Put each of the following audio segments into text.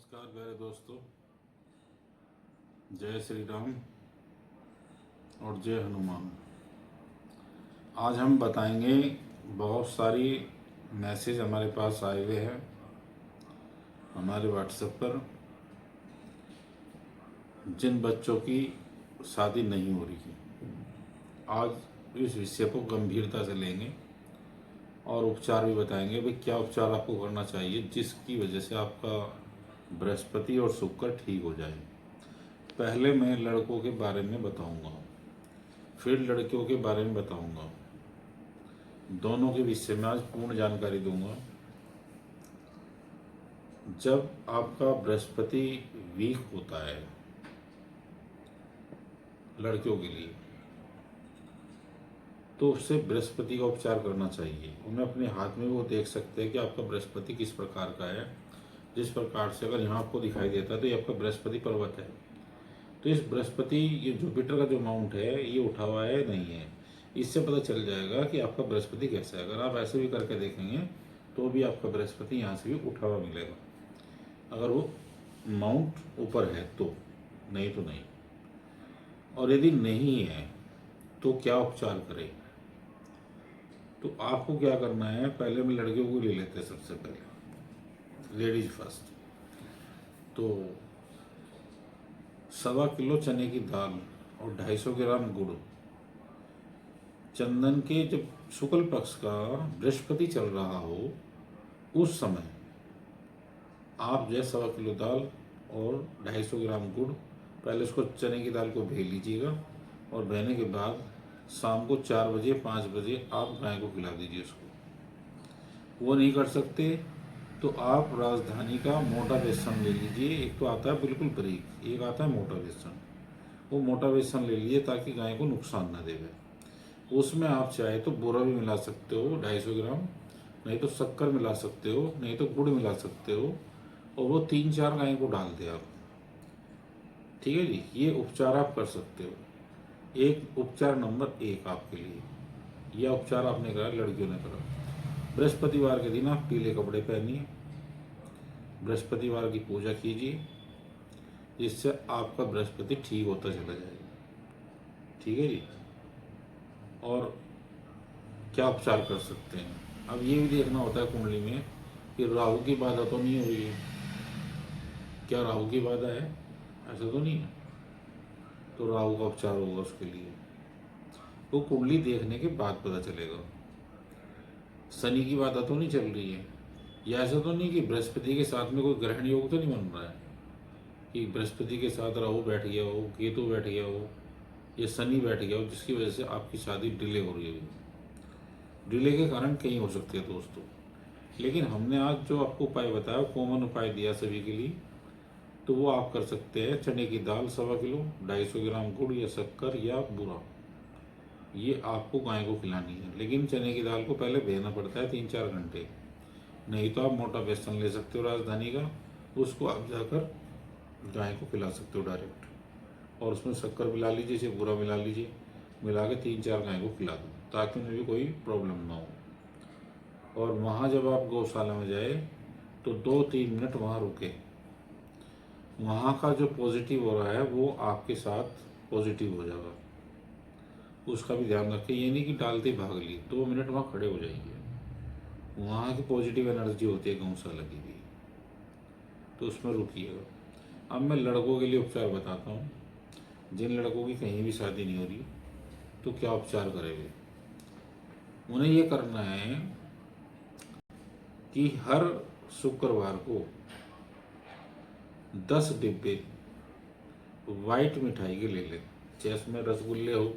नमस्कार प्यारे दोस्तों, जय श्री राम और जय हनुमान। आज हम बताएंगे, बहुत सारी मैसेज हमारे पास आए हुए हैं हमारे व्हाट्सएप पर, जिन बच्चों की शादी नहीं हो रही है। आज इस विषय को गंभीरता से लेंगे और उपचार भी बताएंगे भाई क्या उपचार आपको करना चाहिए जिसकी वजह से आपका बृहस्पति और शुक्र ठीक हो जाए। पहले मैं लड़कों के बारे में बताऊंगा, फिर लड़कियों के बारे में बताऊंगा। दोनों के विषय में आज पूर्ण जानकारी दूंगा। जब आपका बृहस्पति वीक होता है लड़कियों के लिए, तो उससे बृहस्पति का उपचार करना चाहिए। उन्हें अपने हाथ में वो देख सकते हैं कि आपका बृहस्पति किस प्रकार का है। जिस प्रकार से अगर यहाँ आपको दिखाई देता है तो ये आपका बृहस्पति पर्वत है। तो इस बृहस्पति, ये जुपिटर का जो माउंट है, ये उठा हुआ है नहीं है, इससे पता चल जाएगा कि आपका बृहस्पति कैसा है। अगर आप ऐसे भी करके देखेंगे तो भी आपका बृहस्पति यहाँ से भी उठा हुआ मिलेगा, अगर वो माउंट ऊपर है तो, नहीं तो नहीं। और यदि नहीं है तो क्या उपचार करें? तो आपको क्या करना है, पहले हम लड़कियों को ले लेते हैं। सबसे पहले लेडीज फर्स्ट। तो 1.25 किलो चने की दाल और 250 ग्राम गुड़, चंदन के जब शुक्ल पक्ष का बृहस्पति चल रहा हो उस समय आप जो 1.25 किलो दाल और 250 ग्राम गुड़, पहले उसको चने की दाल को भे लीजिएगा और बहने के बाद शाम को 4 बजे 5 बजे आप गाय को खिला दीजिए उसको। वो नहीं कर सकते तो आप राजधानी का मोटा बेसन ले लीजिए। एक तो आता है बिल्कुल बारीक, एक आता है मोटा बेसन। वो मोटा बेसन ले लीजिए ताकि गाय को नुकसान ना देवे। उसमें आप चाहे तो बोरा भी मिला सकते हो 250 ग्राम, नहीं तो शक्कर मिला सकते हो, नहीं तो गुड़ मिला सकते हो, और वो 3-4 गाय को डाल दे आप। ठीक है जी, ये उपचार आप कर सकते हो। एक उपचार नंबर 1 आपके लिए, यह उपचार आपने करा, लड़कियों ने करा। बृहस्पतिवार के दिन आप पीले कपड़े पहनिए, बृहस्पतिवार की पूजा कीजिए, जिससे आपका बृहस्पति ठीक होता चला जाएगा। ठीक है जी। और क्या उपचार कर सकते हैं, अब ये भी देखना होता है कुंडली में कि राहु की बाधा तो नहीं हो रही है। क्या राहु की बाधा है? ऐसा तो नहीं है। तो राहु का उपचार होगा उसके लिए, वो कुंडली देखने के बाद पता चलेगा। शनि की बाधा तो नहीं चल रही है, या ऐसा तो नहीं कि बृहस्पति के साथ में कोई ग्रहण योग तो नहीं बन रहा है कि बृहस्पति के साथ राहु बैठ गया हो, केतु बैठ गया हो, या शनि बैठ गया हो, जिसकी वजह से आपकी शादी डिले हो रही है। डिले के कारण कहीं हो सकते हैं दोस्तों, लेकिन हमने आज जो आपको उपाय बताया, कॉमन उपाय दिया सभी के लिए, तो वो आप कर सकते हैं। चने की दाल 1.25 किलो, 250 ग्राम गुड़ या शक्कर या बूरा, ये आपको गाय को खिलानी है। लेकिन चने की दाल को पहले भेजना पड़ता है 3-4 घंटे, नहीं तो आप मोटा बेसन ले सकते हो राजधानी का, उसको आप जाकर गाय को खिला सकते हो डायरेक्ट, और उसमें शक्कर मिला लीजिए, इसे बूरा मिला लीजिए, मिला के 3-4 गाय को खिला दो ताकि उन्हें भी कोई प्रॉब्लम ना हो। और वहाँ जब आप गौशाला में जाए तो 2-3 मिनट वहाँ रुके, वहाँ का जो पॉजिटिव हो रहा है वो आपके साथ पॉजिटिव हो जाएगा, उसका भी ध्यान रखें। ये नहीं कि डालते ही भाग ली, 2 मिनट वहाँ खड़े हो जाइए। वहाँ की पॉजिटिव एनर्जी होती है गौशाला की भी, तो उसमें रुकिएगा। अब मैं लड़कों के लिए उपचार बताता हूँ। जिन लड़कों की कहीं भी शादी नहीं हो रही तो क्या उपचार करेंगे। उन्हें ये करना है कि हर शुक्रवार को 10 डिब्बे वाइट मिठाई के ले लें, चाहे उसमें रसगुल्ले हो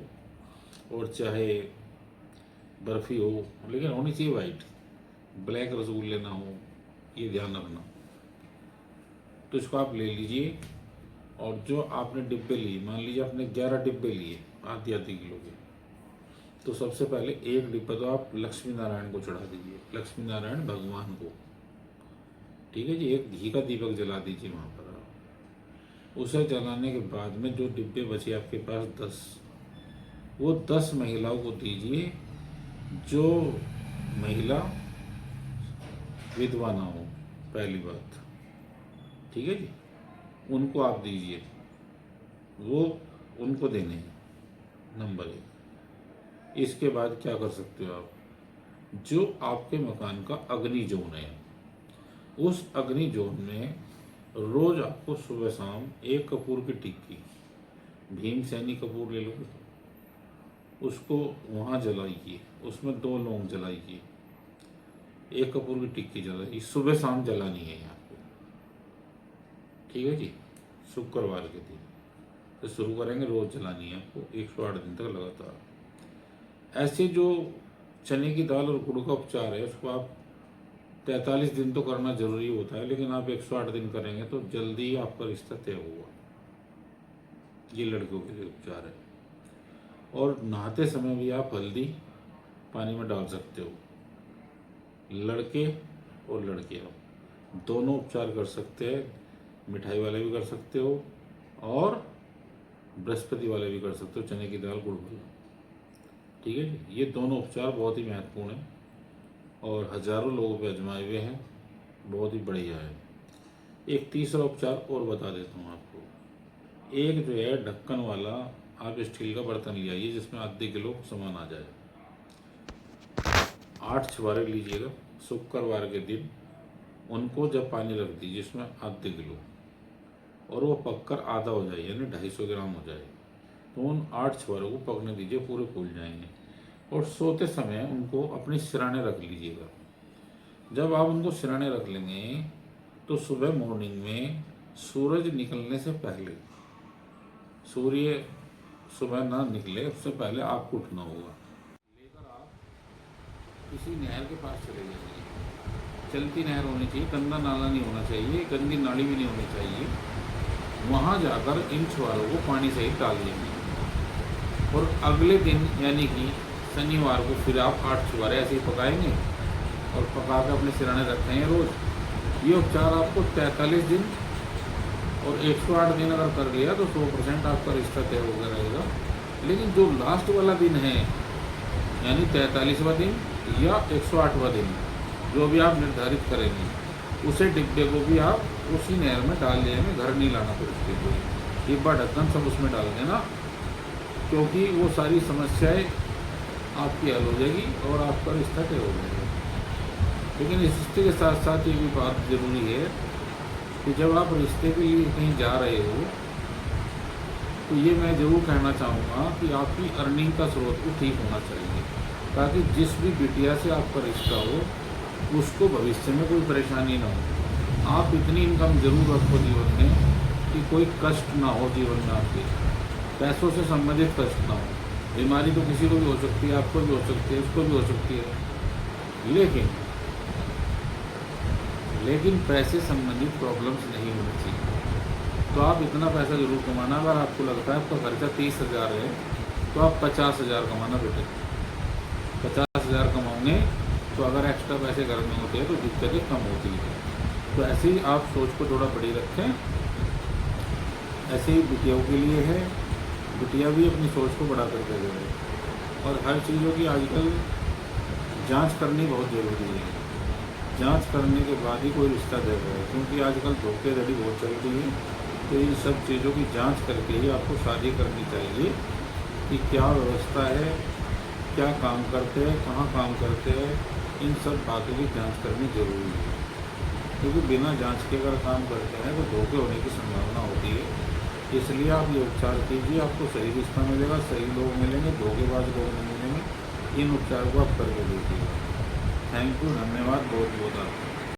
और चाहे बर्फ़ी हो, लेकिन होनी चाहिए वाइट, ब्लैक रसगुल्ले ना हो, ये ध्यान रखना। तो इसको आप ले लीजिए, और जो आपने डिब्बे लिए, मान लीजिए आपने 11 डिब्बे लिए आधी किलो के, तो सबसे पहले 1 डिब्बा तो आप लक्ष्मी नारायण को चढ़ा दीजिए, लक्ष्मी नारायण भगवान को। ठीक है जी, एक घी का दीपक जला दीजिए वहाँ पर आप। उसे जलाने के बाद में जो डिब्बे बचे आपके पास 10, वो 10 महिलाओं को दीजिए जो महिला विधवा ना हो, पहली बात। ठीक है जी, उनको आप दीजिए, वो उनको देने हैं, नंबर 1। इसके बाद क्या कर सकते हो आप, जो आपके मकान का अग्नि जोन है, उस अग्नि जोन में रोज आपको सुबह शाम एक कपूर की टिक्की, भीमसेनी कपूर ले लो, उसको वहाँ जलाइए, उसमें 2 लौंग जलाइए, एक कपूर की टिक्की जलाइए, सुबह शाम जलानी है आपको, ठीक है जी। शुक्रवार के दिन तो शुरू करेंगे, रोज जलानी है आपको 108 दिन तक लगातार। ऐसे जो चने की दाल और गुड़ का उपचार है, उसको आप 43 दिन तो करना जरूरी होता है, लेकिन आप 108 दिन करेंगे तो जल्दी ही आपका रिश्ता तय होगा। ये लड़कियों के लिए उपचार है। और नहाते समय भी आप हल्दी पानी में डाल सकते हो, लड़के और लड़कियां दोनों उपचार कर सकते हैं। मिठाई वाले भी कर सकते हो और बृहस्पति वाले भी कर सकते हो, चने की दाल गुड़ वाला, ठीक है जी। ये दोनों उपचार बहुत ही महत्वपूर्ण है और हजारों लोगों पे आजमाए हुए हैं, बहुत ही बढ़िया है। एक तीसरा उपचार और बता देता हूँ आपको। एक जो है ढक्कन वाला, आप स्टील का बर्तन ले आइए जिसमें आधे किलो सामान आ जाए। 8 छुहारे लीजिएगा, शुक्रवार के दिन उनको जब पानी रख दीजिए इसमें आधे किलो, और वो पककर आधा हो जाए यानी 250 ग्राम हो जाए, तो उन 8 छुहारों को पकने दीजिए, पूरे फूल जाएंगे। और सोते समय उनको अपने सिराने रख लीजिएगा। जब आप उनको सिराने रख लेंगे तो सुबह मॉर्निंग में सूरज निकलने से पहले, सूर्य सुबह ना निकले उससे पहले आपको उठना होगा। लेकर आप किसी नहर के पास चले जाइए, चलती नहर होनी चाहिए, गंदा नाला नहीं होना चाहिए, गंदी नाली भी नहीं होनी चाहिए। वहाँ जाकर इन छुहारों को पानी सहित डाल देंगे और अगले दिन यानी कि शनिवार को फिर आप 8 छुहारे ऐसे ही पकाएंगे और पका के अपने सिराने रखेंगे रोज़। ये उपचार आपको 43 दिन और 108 दिन अगर कर लिया तो 100% आपका रिश्ता तय होकर रहेगा। लेकिन जो लास्ट वाला दिन है यानी 43वां दिन या 108वां दिन, जो भी आप निर्धारित करेंगे, उसे डिब्बे को भी आप उसी नहर में डाल देंगे, घर नहीं लाना फिर उसके लिए, डिब्बा ढक्कन सब उसमें डाल देना, क्योंकि वो सारी समस्याएं आपकी हल हो जाएगी और आपका रिश्ता तय हो जाएगा। लेकिन इस रिश्ते के साथ साथ ये भी बात जरूरी है कि जब आप रिश्ते के लिए कहीं जा रहे हो तो ये मैं ज़रूर कहना चाहूँगा कि आपकी अर्निंग का स्रोत भी ठीक होना चाहिए, ताकि जिस भी बिटिया से आपका रिश्ता हो उसको भविष्य में कोई परेशानी ना हो। आप इतनी इनकम जरूर रखो जीवन में कि कोई कष्ट ना हो जीवन में, आपके पैसों से संबंधित कष्ट ना हो। बीमारी तो किसी को भी हो सकती है, आपको भी हो सकती है, उसको भी हो सकती है, लेकिन पैसे संबंधित प्रॉब्लम्स नहीं होनी चाहिए। तो आप इतना पैसा जरूर कमाना। अगर आपको लगता है आपका खर्चा 30,000 है तो आप 50,000 कमाना बेटे। 50,000 कमाओगे तो अगर एक्स्ट्रा पैसे घर में होते हैं तो दिक्कतें कम होती हैं। तो ऐसे ही आप सोच को थोड़ा बड़ी रखें। ऐसे ही बिटियाओं के लिए है, बिटिया भी अपनी सोच को बड़ा करके दे। और हर चीज़ों की आजकल जांच करनी बहुत ज़रूरी है। जांच करने के बाद ही कोई रिश्ता दे रहा है, क्योंकि आजकल धोखेधड़ी बहुत चल रही है। तो इन सब चीज़ों की जांच करके ही आपको शादी करनी चाहिए कि क्या व्यवस्था है, क्या काम करते हैं, कहाँ काम करते हैं, इन सब बातों की जांच करनी जरूरी है। क्योंकि बिना जांच के अगर काम करते हैं तो धोखे होने की संभावना होती है। इसलिए आप ये उपचार कीजिए, आपको सही रिश्ता मिलेगा, सही लोग मिलेंगे, धोखेबाज लोग नहीं मिलेंगे। इन उपचार को आप करके देखिएगा। थैंक यू, धन्यवाद बहुत बहुत आपका।